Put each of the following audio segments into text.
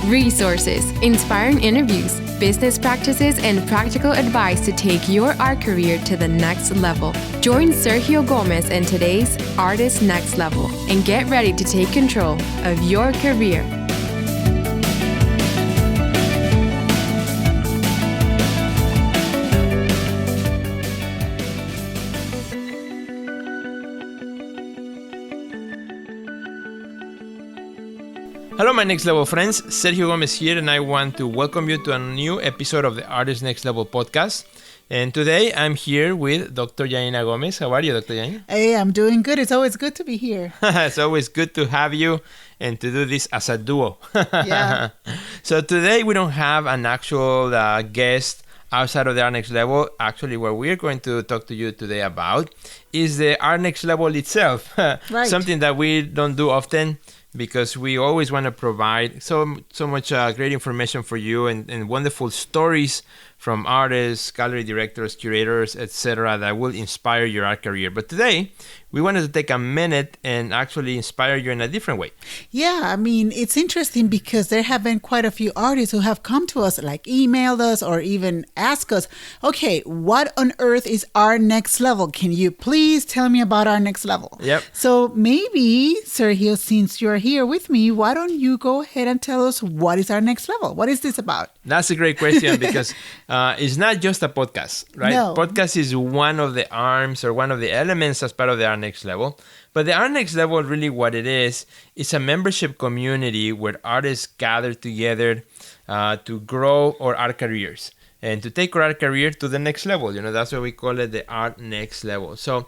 Resources, inspiring interviews, business practices, and practical advice to take your art career to the next level. Join Sergio Gomez in today's Artist Next Level and get ready to take control of your career. Hello, my Next Level friends. Sergio Gomez here, and I want to welcome you to a new episode of the Artist Next Level podcast. And today I'm here with Dr. Yanina Gomez. How are you, Dr. Yanina? Hey, I'm doing good. It's always good to be here. It's always good to have you and to do this as a duo. Yeah. So today we don't have an actual guest outside of the Art Next Level. Actually, what we're going to talk to you today about is the Art Next Level itself. Right. Something that we don't do often, because we always want to provide so much great information for you and wonderful stories from artists, gallery directors, curators, etc. that will inspire your art career. But today, we wanted to take a minute and actually inspire you in a different way. Yeah, I mean, it's interesting because there have been quite a few artists who have come to us, like emailed us or even asked us, okay, what on earth is Art Next Level? Can you please tell me about Art Next Level? Yep. So maybe, Sergio, since you're here with me, why don't you go ahead and tell us what is Art Next Level? What is this about? That's a great question because it's not just a podcast, right? No. Podcast is one of the arms or one of the elements as part of the Art Next Level. But the Art Next Level, really what it is a membership community where artists gather together to grow our art careers and to take our art career to the next level. You know, that's why we call it the Art Next Level. So,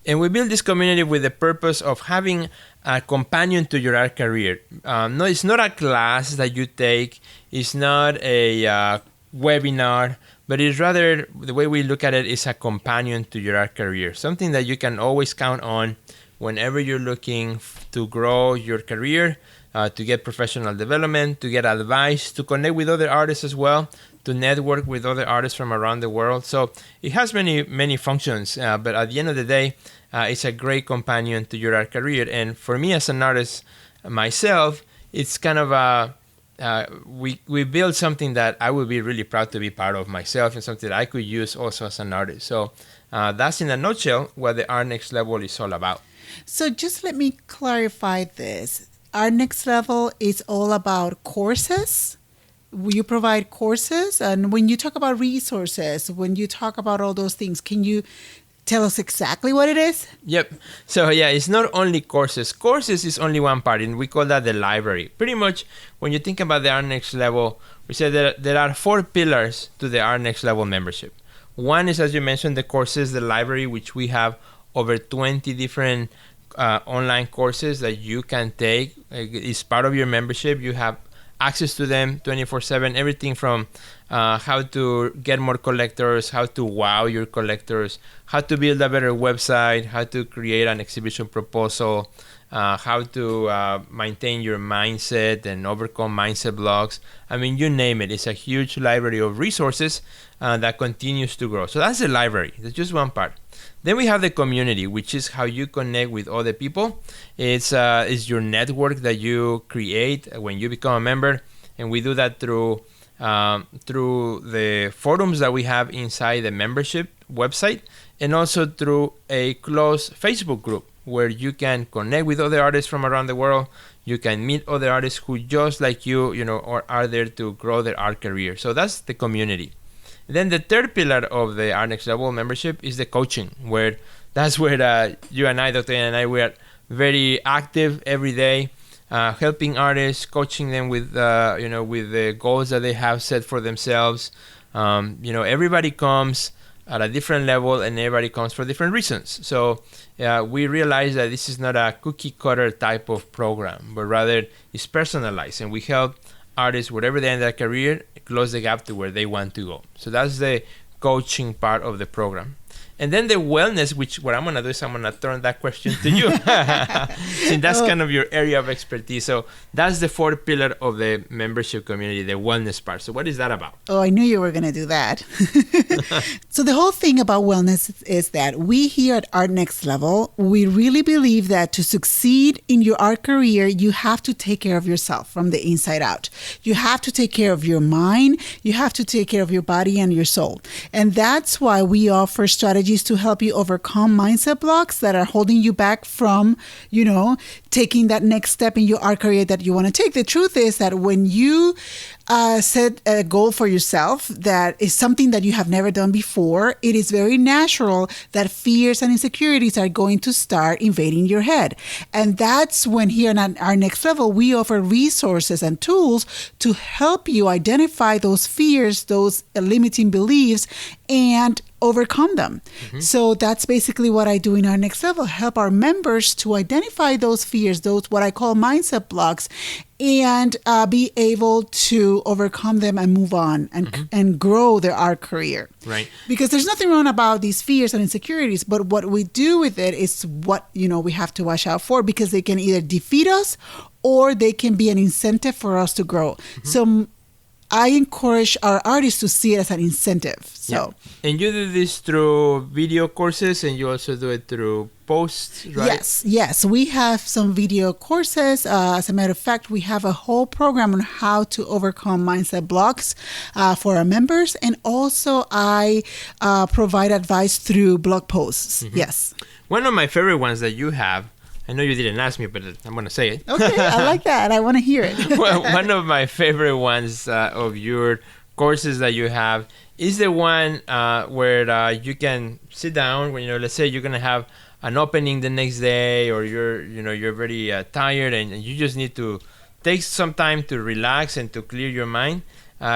and we build this community with the purpose of having a companion to your art career. No, it's not a class that you take. It's not a webinar, but it's rather, the way we look at it, is a companion to your art career. Something that you can always count on whenever you're looking to grow your career, to get professional development, to get advice, to connect with other artists as well, to network with other artists from around the world. So it has many functions, but at the end of the day, it's a great companion to your art career. And for me as an artist myself, it's kind of we build something that I would be really proud to be part of myself, and something that I could use also as an artist. So that's in a nutshell what the Art Next Level is all about. So just let me clarify this. Art Next Level is all about courses. You provide courses, and when you talk about resources, when you talk about all those things, can you tell us exactly what it is? Yep. So yeah, it's not only courses. Courses is only one part, and we call that the library. Pretty much, when you think about the Art Next Level, we say that there are 4 pillars to the Art Next Level membership. One is, as you mentioned, the courses, the library, which we have over 20 different online courses that you can take. It's part of your membership. You have access to them 24/7, everything from how to get more collectors, how to wow your collectors, how to build a better website, how to create an exhibition proposal, how to maintain your mindset and overcome mindset blocks. I mean, you name it. It's a huge library of resources that continues to grow. So that's the library. That's just one part. Then we have the community, which is how you connect with other people. It's your network that you create when you become a member, and we do that through the forums that we have inside the membership website, and also through a closed Facebook group where you can connect with other artists from around the world. You can meet other artists who, just like you know, or are there to grow their art career. So that's the community. Then the third pillar of the Art Next Level membership is the coaching, where you and I, Dr. and I, we are very active every day, helping artists, coaching them with with the goals that they have set for themselves. Everybody comes at a different level, and everybody comes for different reasons. So we realize that this is not a cookie cutter type of program, but rather it's personalized, and we help artists, wherever they end their career, close the gap to where they want to go. So that's the coaching part of the program. And then the wellness, which what I'm going to do is I'm going to turn that question to you. Since that's kind of your area of expertise. So that's the fourth pillar of the membership community, the wellness part. So what is that about? Oh, I knew you were going to do that. So the whole thing about wellness is that we here at Art NXT Level, we really believe that to succeed in your art career, you have to take care of yourself from the inside out. You have to take care of your mind. You have to take care of your body and your soul. And that's why we offer strategies to help you overcome mindset blocks that are holding you back from, taking that next step in your art career that you want to take. The truth is that when you set a goal for yourself that is something that you have never done before, it is very natural that fears and insecurities are going to start invading your head. And that's when here at Our Next Level, we offer resources and tools to help you identify those fears, those limiting beliefs, and overcome them. So that's basically what I do in Our Next Level, help our members to identify those fears, those what I call mindset blocks, and be able to overcome them and move on and grow their art career. Right. Because there's nothing wrong about these fears and insecurities, but what we do with it is what, we have to watch out for, because they can either defeat us or they can be an incentive for us to grow. So I encourage our artists to see it as an incentive. So, and you do this through video courses, and you also do it through posts, right? Yes. We have some video courses. As a matter of fact, we have a whole program on how to overcome mindset blocks for our members, and also I provide advice through blog posts. Yes. One of my favorite ones that you have, I know you didn't ask me, but I'm going to say it. Okay, I like that. I want to hear it. Well, one of my favorite ones of your courses that you have is the one where you can sit down when, let's say you're going to have an opening the next day, or you're very tired and you just need to take some time to relax and to clear your mind.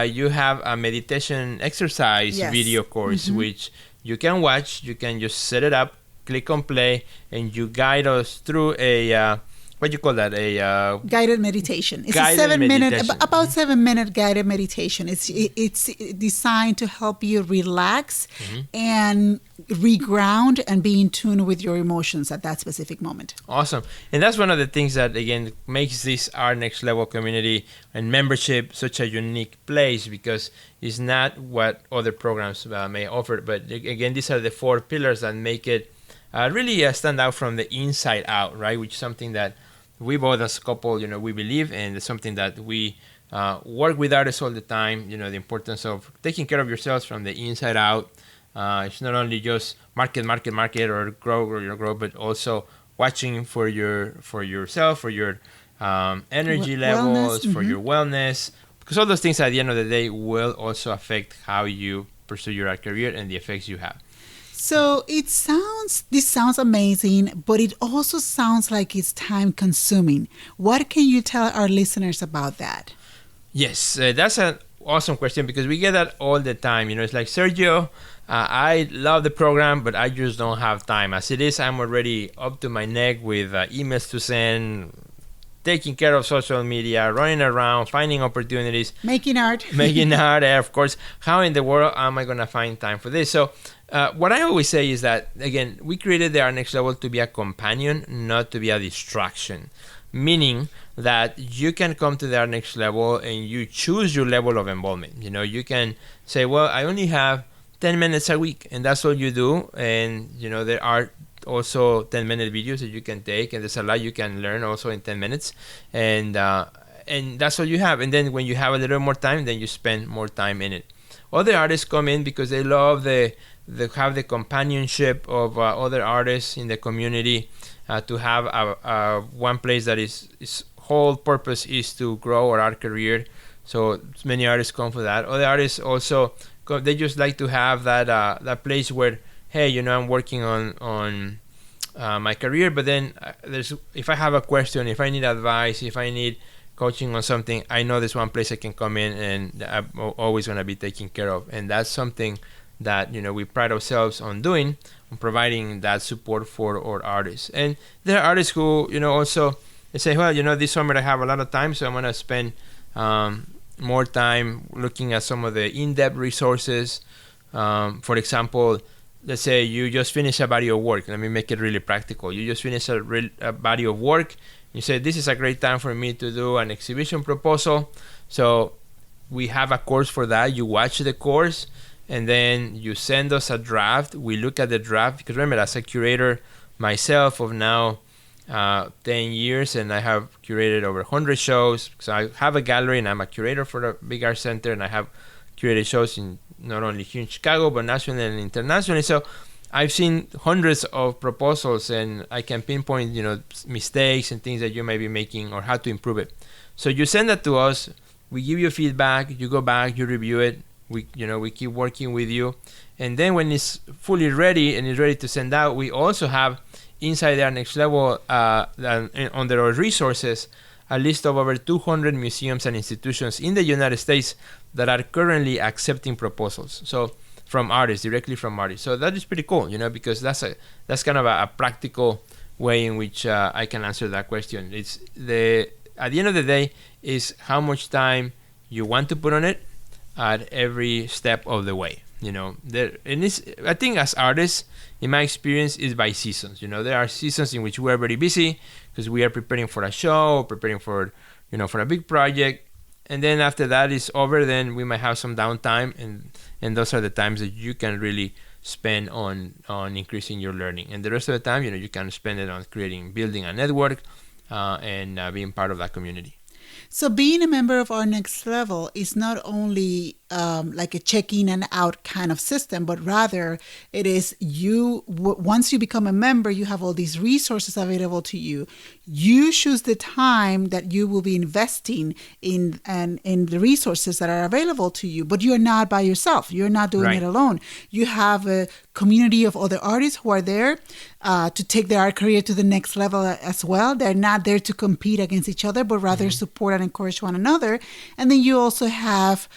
You have a meditation exercise video course, which you can watch. You can just set it up, click on play, and you guide us through a what do you call that? A guided meditation. It's guided a 7 minute, meditation. about 7 minute guided meditation. It's designed to help you relax and reground and be in tune with your emotions at that specific moment. Awesome. And that's one of the things that, again, makes this Art NXT Level community and membership such a unique place, because it's not what other programs may offer. But again, these are the four pillars that make it really stand out from the inside out, right? Which is something that we both as a couple, we believe, and it's something that we work with artists all the time. The importance of taking care of yourselves from the inside out. It's not only just market, or grow, but also watching for yourself, for your energy levels, for your wellness, because all those things at the end of the day will also affect how you pursue your art career and the effects you have. So this sounds amazing, but it also sounds like it's time consuming. What can you tell our listeners about that? Yes, that's an awesome question, because we get that all the time. It's like, Sergio, I love the program, but I just don't have time. As it is, I'm already up to my neck with emails to send, taking care of social media, running around, finding opportunities. Making art. Of course. How in the world am I going to find time for this? So what I always say is that, again, we created the Art NXT Level to be a companion, not to be a distraction. Meaning that you can come to the Art NXT Level and you choose your level of involvement. You can say, well, I only have 10 minutes a week, and that's all you do. And, there are also 10-minute videos that you can take, and there's a lot you can learn also in 10 minutes. And that's all you have. And then when you have a little more time, then you spend more time in it. Other artists come in because they love have the companionship of other artists in the community, to have one place that is whole purpose is to grow our art career. So many artists come for that. Other artists also they just like to have that place where, hey, I'm working on my career, but then if I have a question, if I need advice, if I need coaching on something, I know there's one place I can come in and I'm always going to be taken care of. And that's something that we pride ourselves on doing, on providing that support for our artists. And there are artists who also they say, well, this summer I have a lot of time, so I'm going to spend more time looking at some of the in-depth resources. For example, let's say you just finish a body of work. Let me make it really practical. You just finish a body of work. You say, this is a great time for me to do an exhibition proposal. So we have a course for that. You watch the course, and then you send us a draft. We look at the draft, because remember, as a curator myself of now 10 years, and I have curated over 100 shows. So I have a gallery, and I'm a curator for the Big Art Center, and I have curated shows in not only here in Chicago, but nationally and internationally. So I've seen hundreds of proposals, and I can pinpoint, mistakes and things that you may be making or how to improve it. So you send that to us. We give you feedback. You go back, you review it. We keep working with you, and then when it's fully ready and it's ready to send out, we also have inside the Art NXT Level under our resources a list of over 200 museums and institutions in the United States that are currently accepting proposals. So from artists, directly from artists. So that is pretty cool, because that's kind of a practical way in which I can answer that question. It's at the end of the day is how much time you want to put on it at every step of the way. I think as artists, in my experience, is by seasons. There are seasons in which we are very busy because we are preparing for a show, preparing for for a big project, and then after that is over, then we might have some downtime, and those are the times that you can really spend on increasing your learning. And the rest of the time, you can spend it on building a network, and being part of that community. So being a member of Art NXT Level is not only like a check-in and out kind of system, but rather it is once you become a member, you have all these resources available to you. You choose the time that you will be investing in the resources that are available to you, but you're not by yourself. You're not doing it alone. You have a community of other artists who are there to take their art career to the next level as well. They're not there to compete against each other, but rather support and encourage one another. And then you also have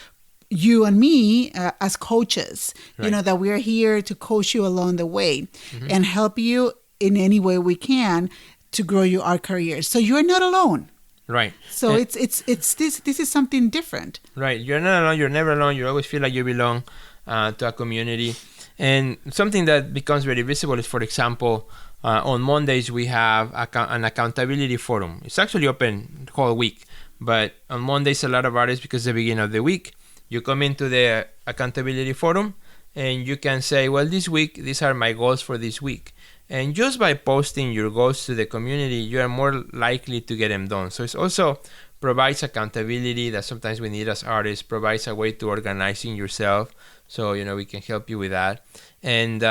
you and me as coaches, that we are here to coach you along the way and help you in any way we can to grow your art career. So you're not alone. Right. So it's this is something different. Right. You're not alone. You're never alone. You always feel like you belong to a community. And something that becomes very visible is, for example, on Mondays we have an accountability forum. It's actually open the whole week, but on Mondays a lot of artists, because it's the beginning of the week, you come into the accountability forum and you can say, well, this week, these are my goals for this week. And just by posting your goals to the community, you are more likely to get them done. So it also provides accountability that sometimes we need as artists, provides a way to organizing yourself. So, we can help you with that. And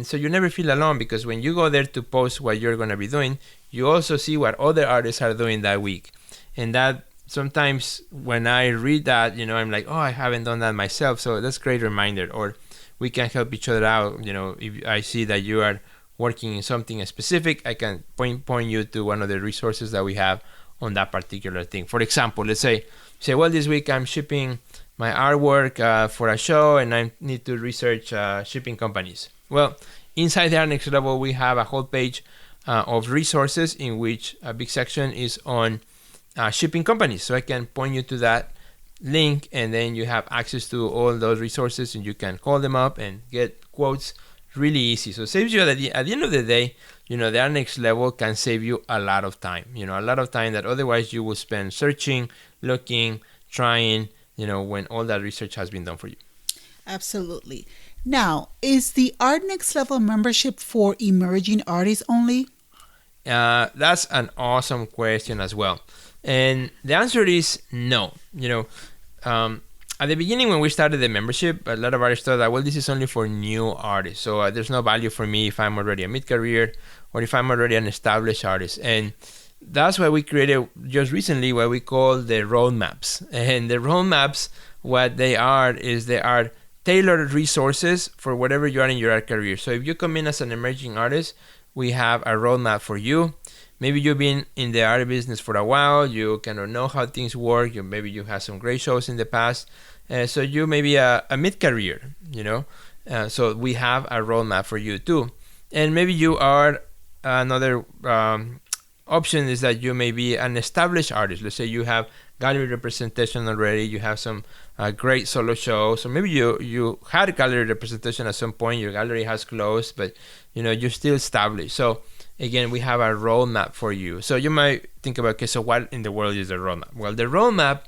so you never feel alone, because when you go there to post what you're going to be doing, you also see what other artists are doing that week. And that sometimes when I read that, I'm like, oh, I haven't done that myself. So that's a great reminder. Or we can help each other out. If I see that you are working in something specific, I can point you to one of the resources that we have on that particular thing. For example, let's say, well, this week I'm shipping my artwork for a show and I need to research shipping companies. Well, inside the Art NXT Level, we have a whole page of resources in which a big section is on shipping companies. So I can point you to that link, and then you have access to all those resources and you can call them up and get quotes really easy. So it saves you at the end of the day, the Art NXT Level can save you a lot of time, a lot of time that otherwise you will spend searching, looking, trying, when all that research has been done for you. Absolutely. Now, is the Art NXT Level membership for emerging artists only? That's an awesome question as well. And the answer is no. At the beginning when we started the membership, a lot of artists thought that, well, this is only for new artists. So there's no value for me if I'm already a mid-career or if I'm already an established artist. And that's why we created just recently what we call the roadmaps. And the roadmaps, what they are is they are tailored resources for whatever you are in your art career. So if you come in as an emerging artist, we have a roadmap for you. Maybe you've been in the art business for a while, you kind of know how things work, maybe you had some great shows in the past, so you may be a mid-career, so we have a roadmap for you too. And maybe you are another option is that you may be an established artist. Let's say you have gallery representation already. You have some great solo shows, or maybe you had a gallery representation at some point. Your gallery has closed, but you're still established. So again, we have a roadmap for you. So you might think about, okay, so what in the world is the roadmap? Well, the roadmap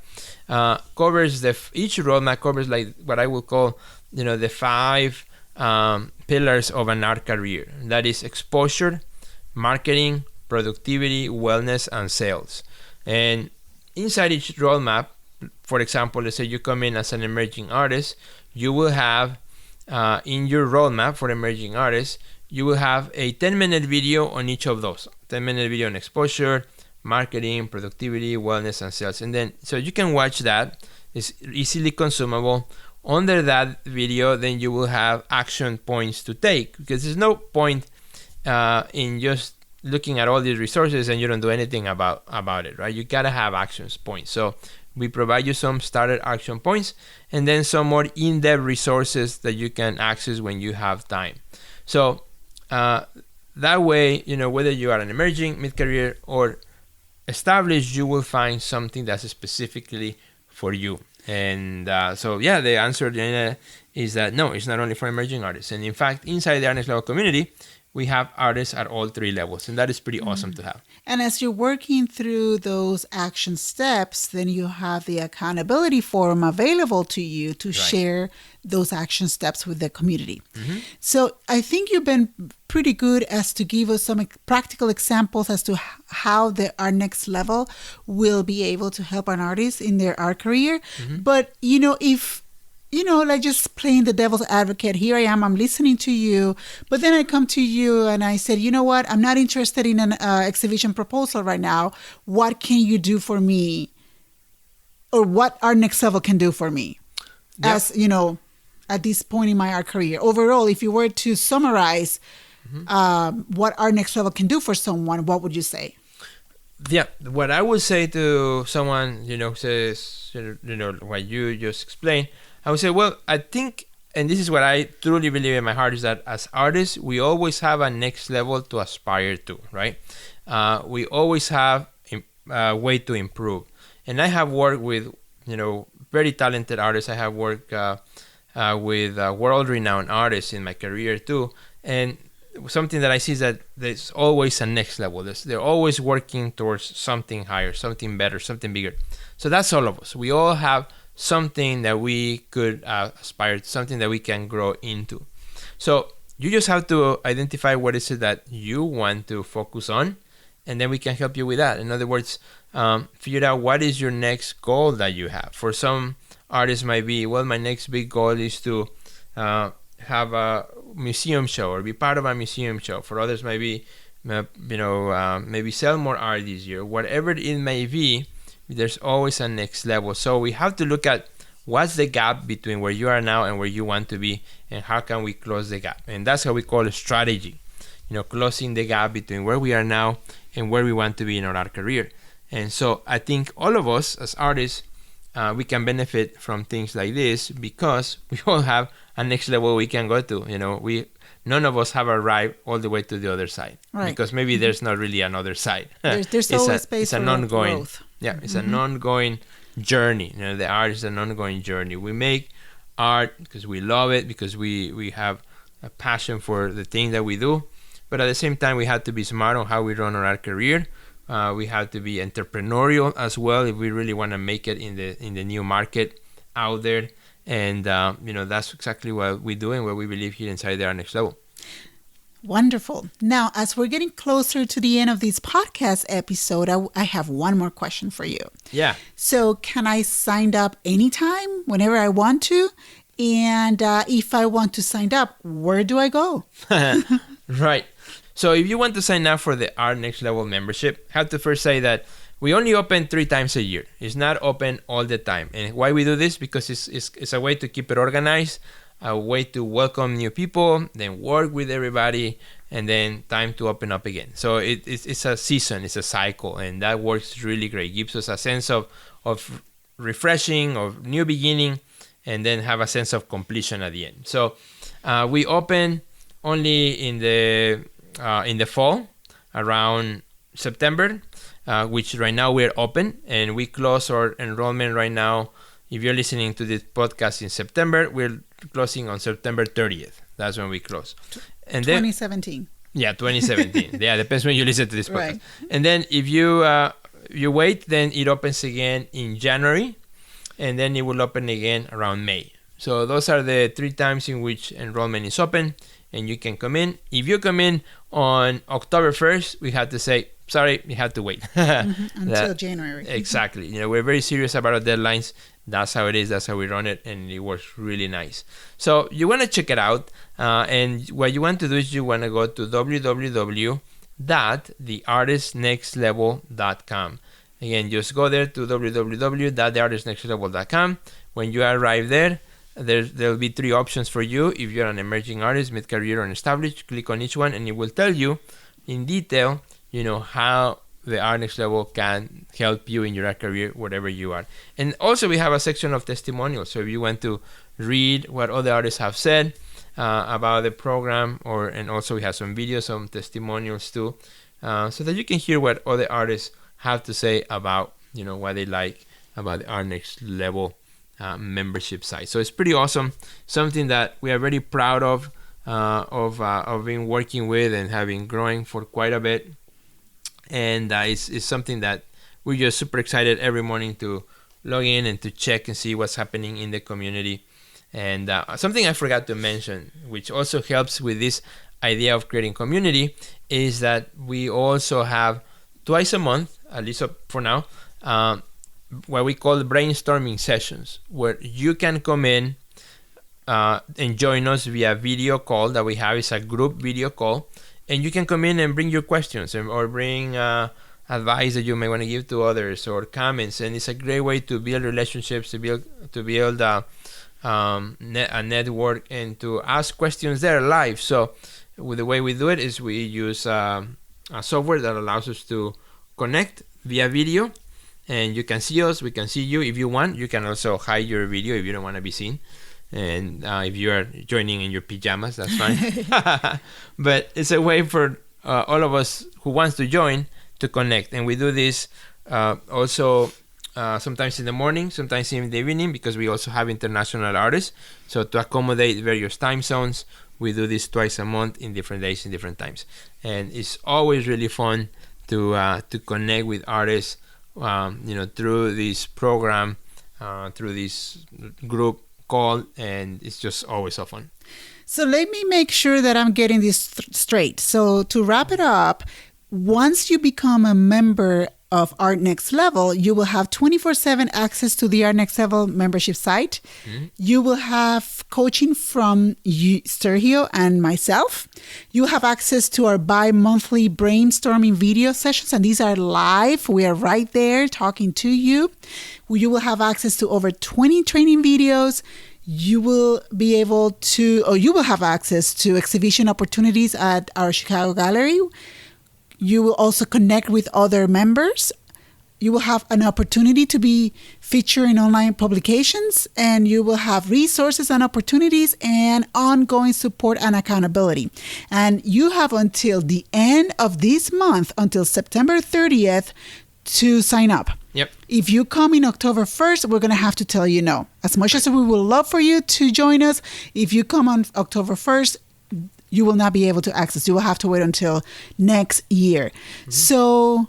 covers each roadmap covers like what I would call the 5 pillars of an art career. That is exposure, marketing, productivity, wellness, and sales. And inside each roadmap, for example, let's say you come in as an emerging artist, you will have in your roadmap for emerging artists, you will have a 10-minute video on each of those. 10-minute video on exposure, marketing, productivity, wellness, and sales. And then, so you can watch that. It's easily consumable. Under that video, then you will have action points to take, because there's no point in just looking at all these resources and you don't do anything about it, right? You gotta have action points. So we provide you some starter action points and then some more in-depth resources that you can access when you have time. So that way, whether you are an emerging, mid-career, or established, you will find something that's specifically for you. And so the answer, Yanina, is that no, it's not only for emerging artists. And in fact, inside the Art NXT Level community, we have artists at all 3 levels, and that is pretty awesome to have. And as you're working through those action steps, then you have the accountability forum available to you to share those action steps with the community. Mm-hmm. So I think you've been pretty good as to give us some practical examples as to how the Art NXT Level will be able to help an artist in their art career. Mm-hmm. But, if like just playing the devil's advocate, here I am, I'm listening to you, but then I come to you and I said, you know what, I'm not interested in an exhibition proposal right now. What can you do for me? Or what Art NXT Level can do for me? Yep. As, at this point in my art career. Overall, if you were to summarize what Art NXT Level can do for someone, what would you say? Yeah, what I would say to someone, says, what you just explained, I would say, well, I think, and this is what I truly believe in my heart, is that as artists, we always have a next level to aspire to, right? We always have a way to improve. And I have worked with, very talented artists. I have worked with world-renowned artists in my career too. And something that I see is that there's always a next level. They're always working towards something higher, something better, something bigger. So that's all of us. We all have something that we could aspire to, something that we can grow into. So you just have to identify what is it that you want to focus on, and then we can help you with that. In other words, figure out what is your next goal that you have. For some artists might be, well, my next big goal is to have a museum show or be part of a museum show. For others might be, maybe sell more art this year. Whatever it may be, there's always a next level. So we have to look at what's the gap between where you are now and where you want to be, and how can we close the gap. And that's how we call a strategy, closing the gap between where we are now and where we want to be in our art career. And so I think all of us as artists, we can benefit from things like this because we all have a next level we can go to. None of us have arrived all the way to the other side, right? Because maybe there's not really another side. There's always space for ongoing growth. Yeah, it's an ongoing journey. The art is an ongoing journey. We make art because we love it, because we have a passion for the thing that we do. But at the same time, we have to be smart on how we run our art career. We have to be entrepreneurial as well if we really want to make it in the new market out there. And that's exactly what we do and what we believe here inside the Art NXT Level. Wonderful. Now, as we're getting closer to the end of this podcast episode, I have one more question for you. Yeah. So can I sign up anytime, whenever I want to? And if I want to sign up, where do I go? Right. So if you want to sign up for the Art NXT Level membership, I have to first say that we only open 3 times a year. It's not open all the time. And why we do this? Because it's a way to keep it organized, a way to welcome new people, then work with everybody, and then time to open up again. So it's a season, it's a cycle, and that works really great. It gives us a sense of refreshing, of new beginning, and then have a sense of completion at the end. So we open only in the fall, around September. which right now we're open, and we close our enrollment right now. If you're listening to this podcast in September, we're closing on September 30th. That's when we close. And 2017. Yeah, 2017. Yeah, depends when you listen to this podcast. Right. And then if you wait, then it opens again in January, and then it will open again around May. So those are the 3 times in which enrollment is open, and you can come in. If you come in on October 1st, we have to say, sorry, you have to wait. Until January. Exactly. We're very serious about our deadlines. That's how it is. That's how we run it, and it works really nice. So you want to check it out, and what you want to do is you want to go to www.theartistnextlevel.com. Again, just go there to www.theartistnextlevel.com. When you arrive there, there'll be 3 options for you. If you're an emerging artist, mid-career, or established, click on each one, and it will tell you in detail, how the Art Next Level can help you in your art career, wherever you are. And also, we have a section of testimonials. So if you want to read what other artists have said about the program, and also we have some videos, some testimonials too, so that you can hear what other artists have to say about, what they like about the Art Next Level membership site. So it's pretty awesome. Something that we are very proud of being working with and having growing for quite a bit. And it's something that we're just super excited every morning to log in and to check and see what's happening in the community. And something I forgot to mention, which also helps with this idea of creating community, is that we also have twice a month, at least for now, what we call brainstorming sessions, where you can come in and join us via video call that we have. It's a group video call. And you can come in and bring your questions or bring advice that you may want to give to others or comments. And it's a great way to build relationships, to build a network, and to ask questions there live. So with the way we do it is we use a software that allows us to connect via video. And you can see us, we can see you. If you want, you can also hide your video if you don't want to be seen. And if you are joining in your pajamas, that's fine. But it's a way for all of us who wants to join to connect. And we do this also sometimes in the morning, sometimes in the evening, because we also have international artists. So to accommodate various time zones, we do this twice a month in different days and different times. And it's always really fun to connect with artists, through this program, through this group call, and it's just always so fun. So let me make sure that I'm getting this straight. So to wrap it up, once you become a member of Art Next Level, you will have 24/7 access to the Art Next Level membership site. Mm-hmm. You will have coaching from Sergio and myself. You have access to our bi-monthly brainstorming video sessions, and these are live. We are right there talking to you. You will have access to over 20 training videos. You will have access to exhibition opportunities at our Chicago gallery. You will also connect with other members. You will have an opportunity to be featured in online publications, and you will have resources and opportunities and ongoing support and accountability. And you have until the end of this month, until September 30th, to sign up. Yep. If you come in October 1st, we're going to have to tell you no. As much as we would love for you to join us, if you come on October 1st, you will not be able to access. You will have to wait until next year. Mm-hmm. So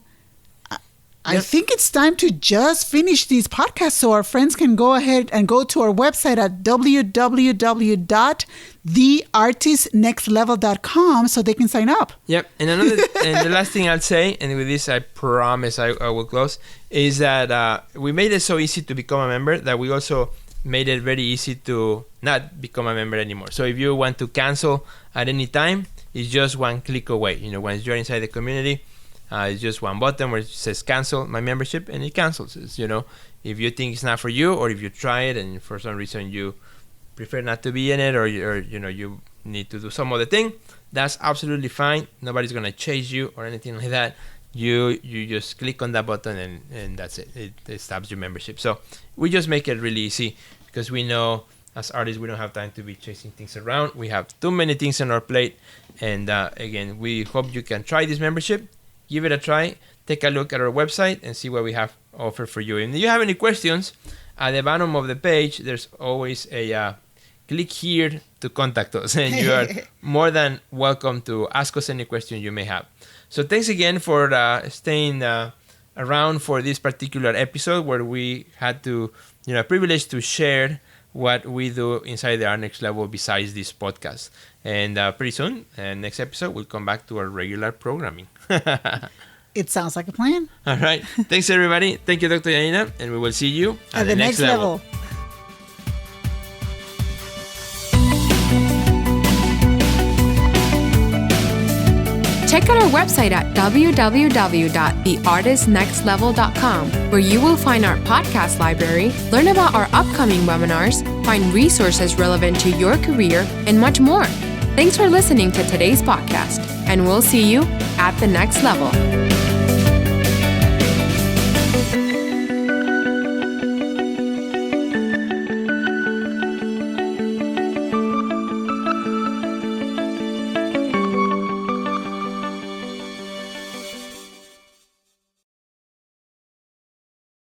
I think it's time to just finish these podcasts so our friends can go ahead and go to our website at www.theartistnextlevel.com so they can sign up. Yep. And the last thing I'll say, and with this I promise I will close, is that we made it so easy to become a member that we also made it very easy to not become a member anymore. So if you want to cancel at any time, it's just one click away. Once you're inside the community, it's just one button where it says cancel my membership, and it cancels. If you think it's not for you, or if you try it and for some reason you prefer not to be in it, or you need to do some other thing, that's absolutely fine. Nobody's gonna chase you or anything like that. You just click on that button and that's it. It stops your membership. So we just make it really easy, because we know as artists we don't have time to be chasing things around. We have too many things on our plate. And again, we hope you can try this membership. Give it a try. take a look at our website and see what we have offered for you. And if you have any questions, at the bottom of the page, there's always a click here to contact us. And you are more than welcome to ask us any question you may have. So thanks again for staying around for this particular episode where we had to, privilege to share what we do inside the Art Next Level besides this podcast. And pretty soon, next episode, we'll come back to our regular programming. It sounds like a plan. All right. Thanks, everybody. Thank you, Dr. Yanina. And we will see you at the next level. Check out our website at www.theartistnextlevel.com, where you will find our podcast library, learn about our upcoming webinars, find resources relevant to your career, and much more. Thanks for listening to today's podcast, and we'll see you at the next level.